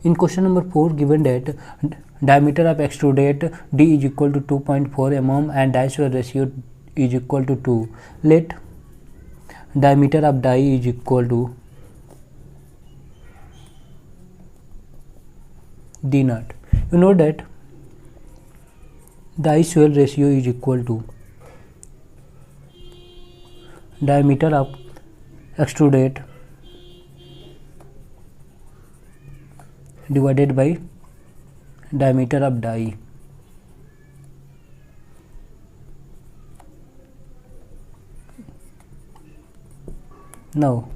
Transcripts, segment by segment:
In question number 4, given that diameter of extruded D is equal to 2.4 mm and die square ratio is equal to 2, let diameter of die is equal to D naught. You know that die swell ratio is equal to diameter of extruded divided by diameter of die. Now,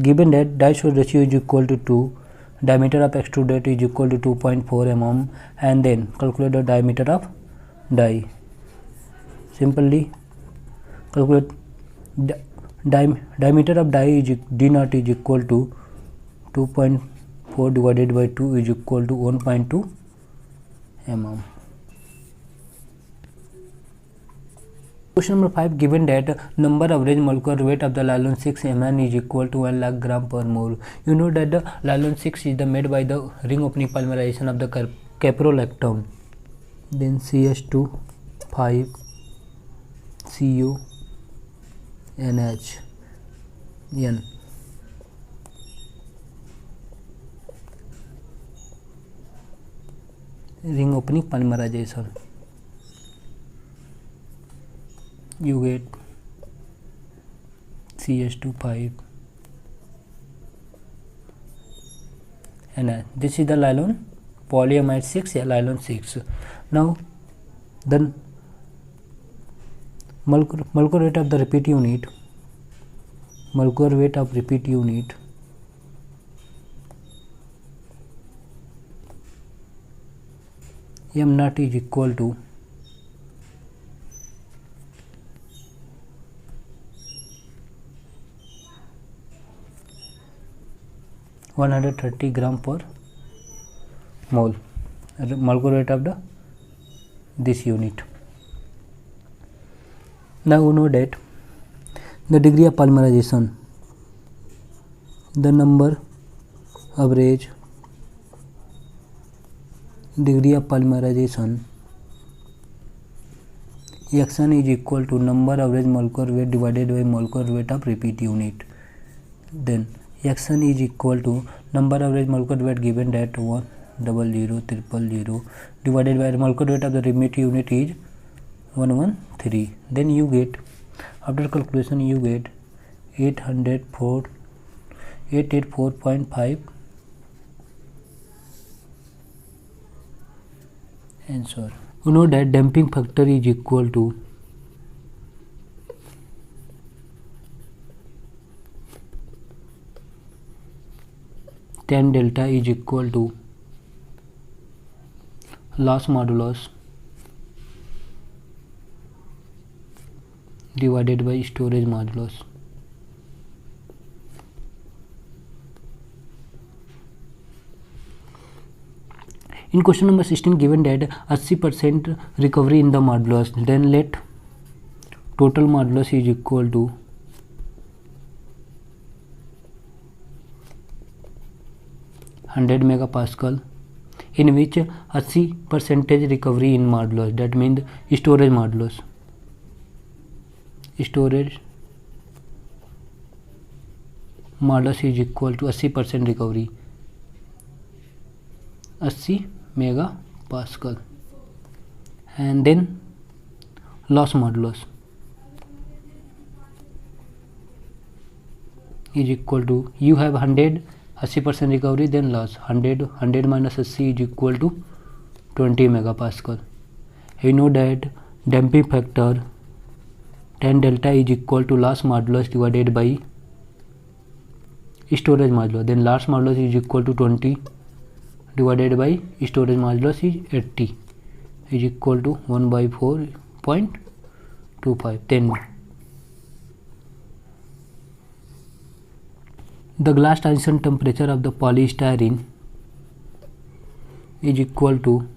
given that die swell ratio is equal to 2, diameter of extruded is equal to 2.4 mm, and then calculate the diameter of die. Simply calculate diameter of die is D naught is equal to 2.4 divided by 2 is equal to 1.2 mm. Question number 5, given that number average molecular weight of the nylon 6 Mn is equal to 1 lakh gram per mole. You know that the nylon 6 is made by the ring opening polymerization of the caprolactam. Then CH2 5 Cu NH N. Ring opening polymerization. You get CH2 5 and this is the nylon polyamide 6 या nylon 6. Now the molecular weight of the repeat unit, molecular weight of repeat unit M naught is equal to 130 gram per mole, molecular weight of this unit. Now you know that the degree of polymerization, the number average degree of polymerization Xn is equal to number average molecular weight divided by molecular weight of repeat unit. Then Xn is equal to number average molecular weight given that 100 000 divided by molecular weight of the repeat unit is 113. Then you get, after calculation you get 884.5 answer. You know that damping factor is equal to tan delta is equal to loss modulus divided by storage modulus. In question number 16, given that 80% recovery in the modulus, then let total modulus is equal to (100 megapascal), in which 80% recovery in modulus, that means storage modulus. Storage modulus is equal to 80% recovery, 80 megapascal, and then loss modulus is equal to, you have 80% recovery, then loss 100 minus 80 is equal to 20 megapascal. You know that damping factor tan delta is equal to loss modulus divided by storage modulus, then loss modulus is equal to 20 divided by storage modulus is 80 is equal to 1 by 4.25. Then the glass transition temperature of the polystyrene is equal to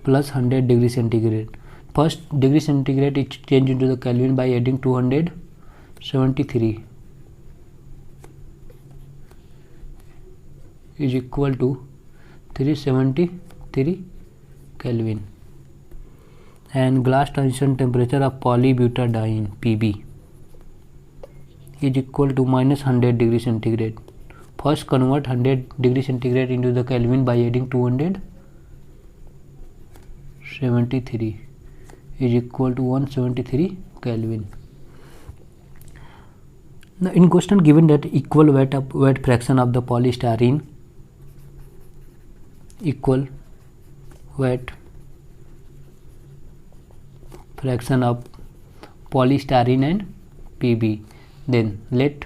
plus 100 degree centigrade. First degree centigrade is changed into the Kelvin by adding 273 is equal to 373 Kelvin, and glass transition temperature of polybutadiene Pb is equal to -100 degree centigrade. First convert 100 degree centigrade into the Kelvin by adding 273 is equal to 173 Kelvin. Now in question given that equal weight fraction of the polystyrene, equal weight fraction of polystyrene and Pb, then let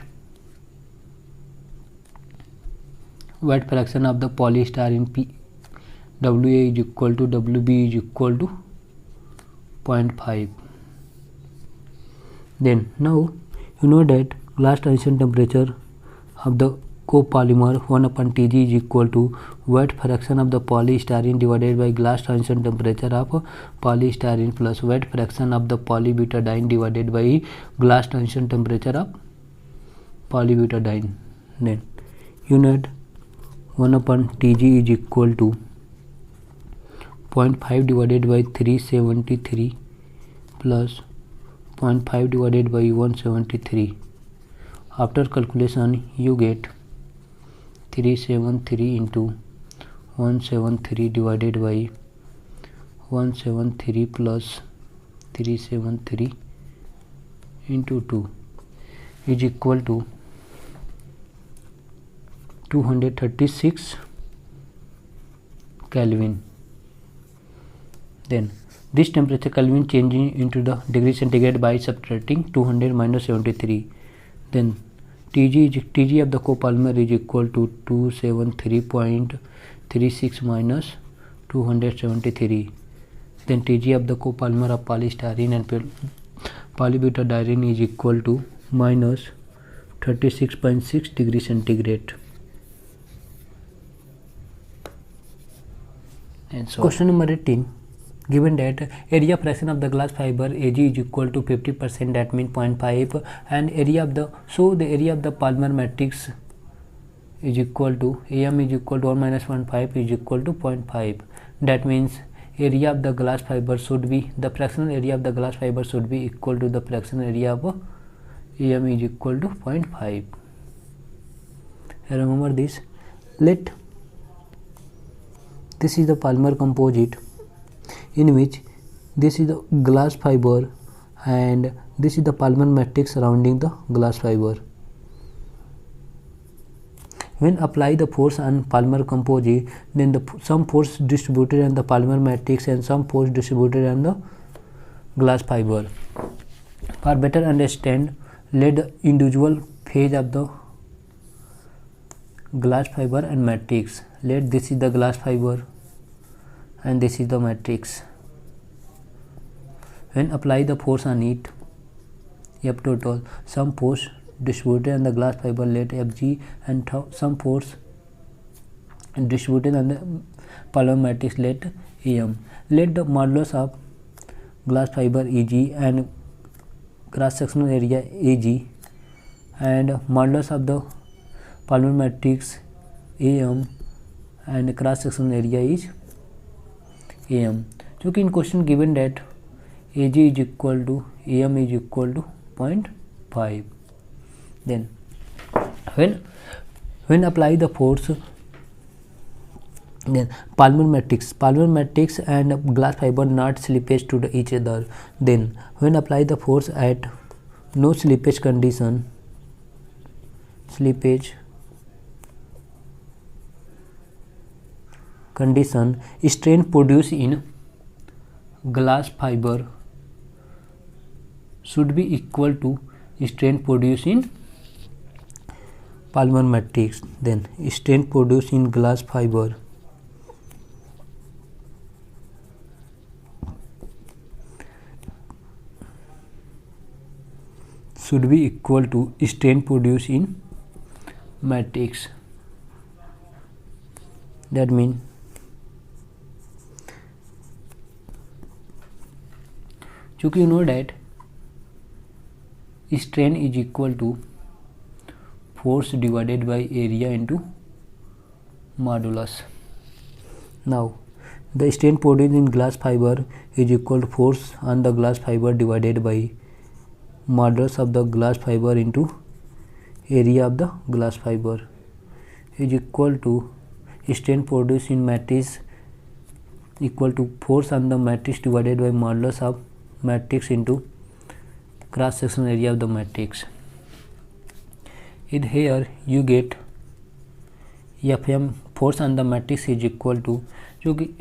weight fraction of the polystyrene Wa is equal to Wb is equal to 0.5. Then now you know that glass transition temperature of the copolymer 1/Tg is equal to weight fraction of the polystyrene divided by glass transition temperature of polystyrene plus weight fraction of the polybutadiene divided by glass transition temperature of polybutadiene. Then unit 1/Tg is equal to 0.5 divided by 373 plus 0.5 divided by 173. After calculation you get 373 into 173 divided by 173 plus 373 into 2 is equal to 236 Kelvin. Then this temperature Kelvin changing into the degree centigrade by subtracting 200 minus 73. Then Tg of the copolymer is equal to 273.36 minus 273. Then Tg of the copolymer of polystyrene and polybutadiene is equal to minus 36.6 degree centigrade. And so question number 18, given that area fraction of the glass fiber Ag is equal to 50%, that means 0.5, and area of the area of the polymer matrix is equal to Am is equal to 1 minus 1.5 is equal to 0.5. That means area of the glass fiber should be, the fractional area of the glass fiber should be equal to the fractional area of Am is equal to 0.5. Remember this. Let this is the polymer composite in which this is the glass fiber and this is the polymer matrix surrounding the glass fiber. When apply the force on polymer composite, then some force distributed on the polymer matrix and some force distributed on the glass fiber. For better understand, let the individual phase of the glass fiber and matrix. Let this is the glass fiber and this is the matrix. When apply the force on it, F total, some force distributed on the glass fiber, let Fg, and some force distributed on the polymer matrix, let Am. Let the modulus of glass fiber Eg and cross sectional area Ag and modulus of the polymer matrix Am and cross sectional area is Am. क्योंकि in question given that Ag is equal to Am is equal to 0.5. Then when apply the force, then polymer matrix and glass fiber not slippage to each other. Then when apply the force at no slippage condition, strain produced in glass fiber should be equal to strain produced in polymer matrix. Then strain produced in glass fiber should be equal to strain produced in matrix. That means चूँकि you know that strain is equal to force divided by area into modulus. Now the strain produced in glass fiber is equal to force on the glass fiber divided by modulus of the glass fiber into area of the glass fiber is equal to strain produced in matrix equal to force on the matrix divided by modulus of matrix into cross sectional area of the matrix. In here you get Fm force on the matrix is equal to, जो कि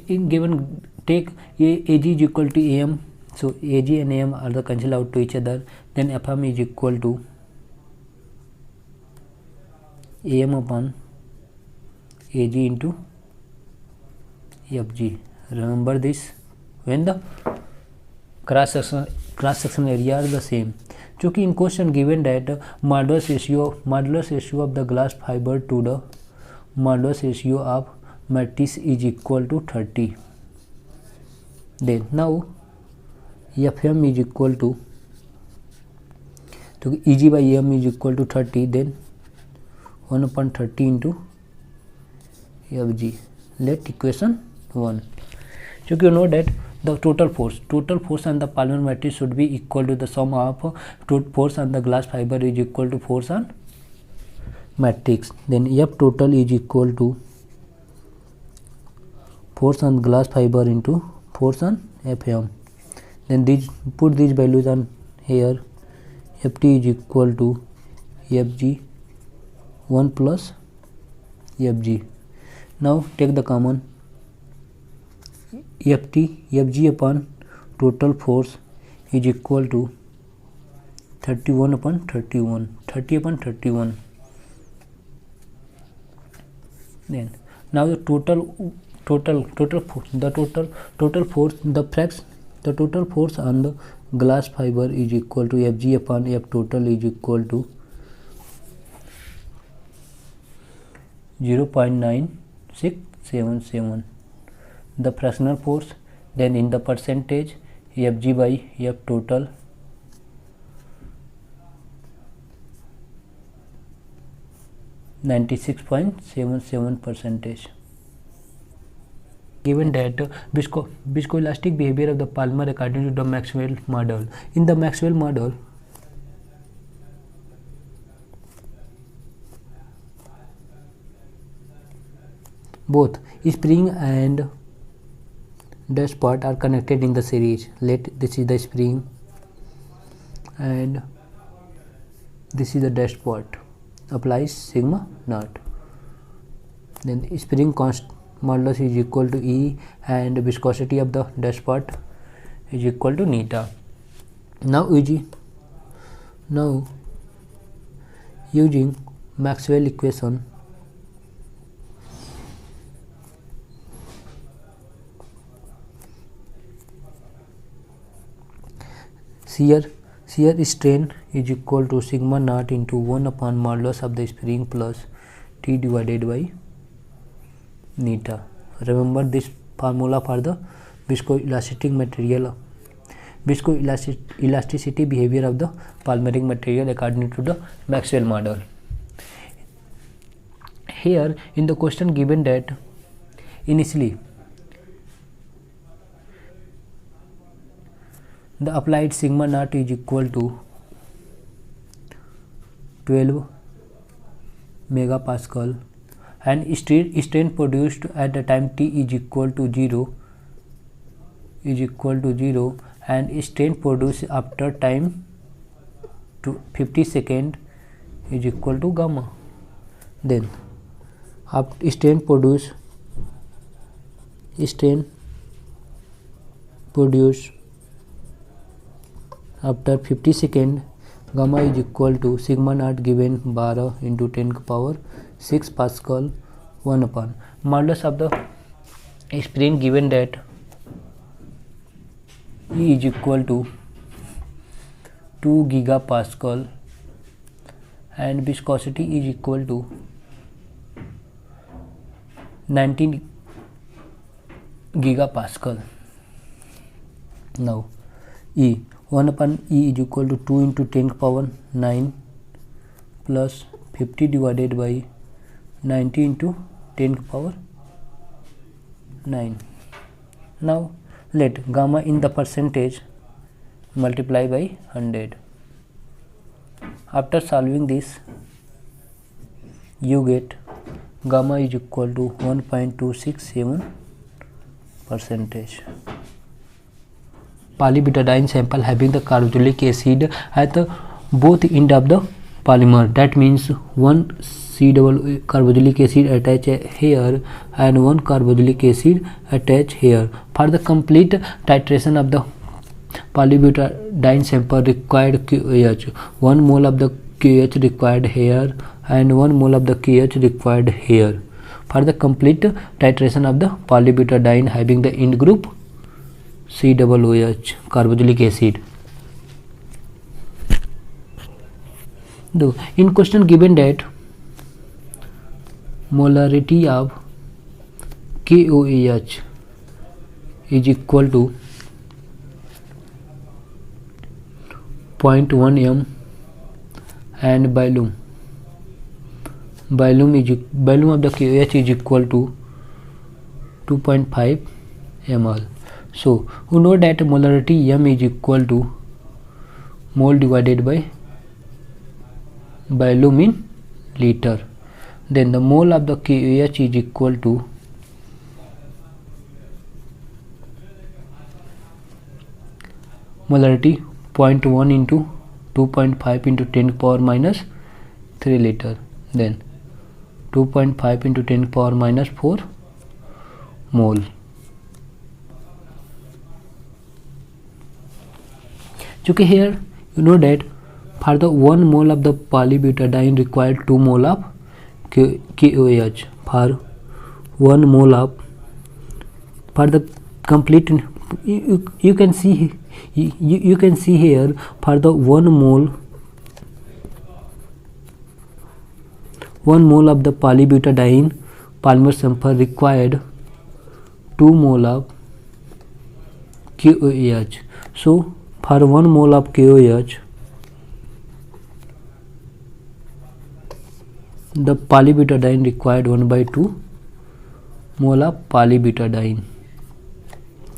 in given take Ag is equal to Am, so Ag and Am are the cancel out to each other, then Fm is equal to Am upon Ag into Fg. Remember this when the cross section area are the same. जो कि in question given that modulus ratio of the glass fiber to the modulus ratio of matrix is equal to 30. Then now Fm is equal to, so Eg by Am is equal to 30, then 1 upon 30 into Fg. Let equation 1. So you know that the total force on the polymer matrix should be equal to the sum of force on the glass fiber is equal to force on matrix. Then F total is equal to force on glass fiber into force on Fm. Then put these values on here. Ft is equal to Fg 1 plus Fg. Now take the common. Fg upon total force is equal to 31 upon 31, 30 upon 31. Then now the total force on the glass fiber is equal to Fg upon F total is equal to 0.9677. The fractional force, then in the percentage Fg by F total %96.77%. Given that viscoelastic behavior of the polymer according to the Maxwell model. In the Maxwell model, both spring and dash part are connected in the series. This is the spring and this is the dash part. Applies sigma naught. Then spring constant modulus is equal to E and viscosity of the dash part is equal to neta. Now using Maxwell equation, shear strain is equal to sigma naught into 1 upon modulus of the spring plus T divided by neta. Remember this formula for the viscoelastic material, viscoelasticity behavior of the polymeric material according to the Maxwell model. Here in the question given that initially the applied sigma naught is equal to 12 megapascal and strain produced at the time t is equal to 0 and strain produced after time to 50 seconds is equal to gamma. Then strain produced after 50 seconds, gamma is equal to sigma naught given 12 into 10 के power 6 Pascal 1 upon modulus of the spring given that E is equal to 2 gigapascal and viscosity is equal to 19 gigapascal. Now E 1 upon E is equal to 2 into 10 power 9 plus 50 divided by 90 into 10 power 9. Now let gamma in the percentage multiply by 100. After solving this, you get gamma is equal to 1.267 percentage. Polybutadiene sample having the carboxylic acid at both end of the polymer. That means one C double carboxylic acid attached here and one carboxylic acid attached here. For the complete titration of the polybutadiene sample required QH. 1 mole of the QH required here and 1 mole of the QH required here. For the complete titration of the polybutadiene having the end group COOH carboxylic acid. In question given that molarity of KOAH is equal to 0.1 m and volume of the KOH is equal to 2.5 ml. So we know that molarity m is equal to mole divided by volume in liter. Then the mole of the KOH is equal to molarity 0.1 into 2.5 into 10 power minus 3 liter. Then 2.5 into 10 power minus 4 mole. Okay, here you know that for the 1 mole of the polybutadiene required 2 mole of KOH. For 1 mole of, for the complete, you can see here for the 1 mole of the polybutadiene polymer sample required 2 mole of KOH. So for 1 mole of KOH, the polybutadiene required 1/2 mole of polybutadiene.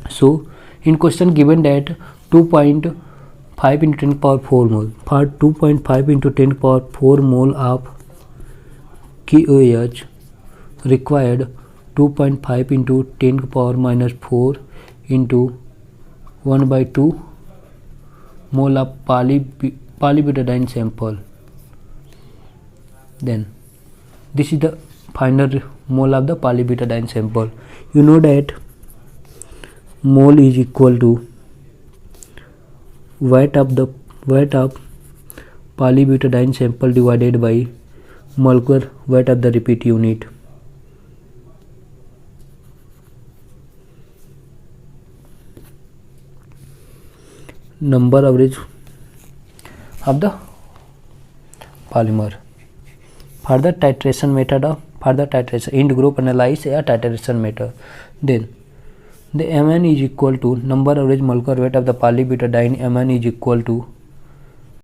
So in question given that 2.5 into 10 power 4 mole. For 2.5 into 10 power 4 mole of KOH required 2.5 into 10 power minus 4 into 1/2 mole of polybutadiene sample. Then this is the final mole of the polybutadiene sample. You know that mole is equal to weight of polybutadiene sample divided by molecular weight of the repeat unit. Number average of the polymer. For the titration method end group analyze a titration method. Then the Mn is equal to number average molecular weight of the polybutadiene. Mn is equal to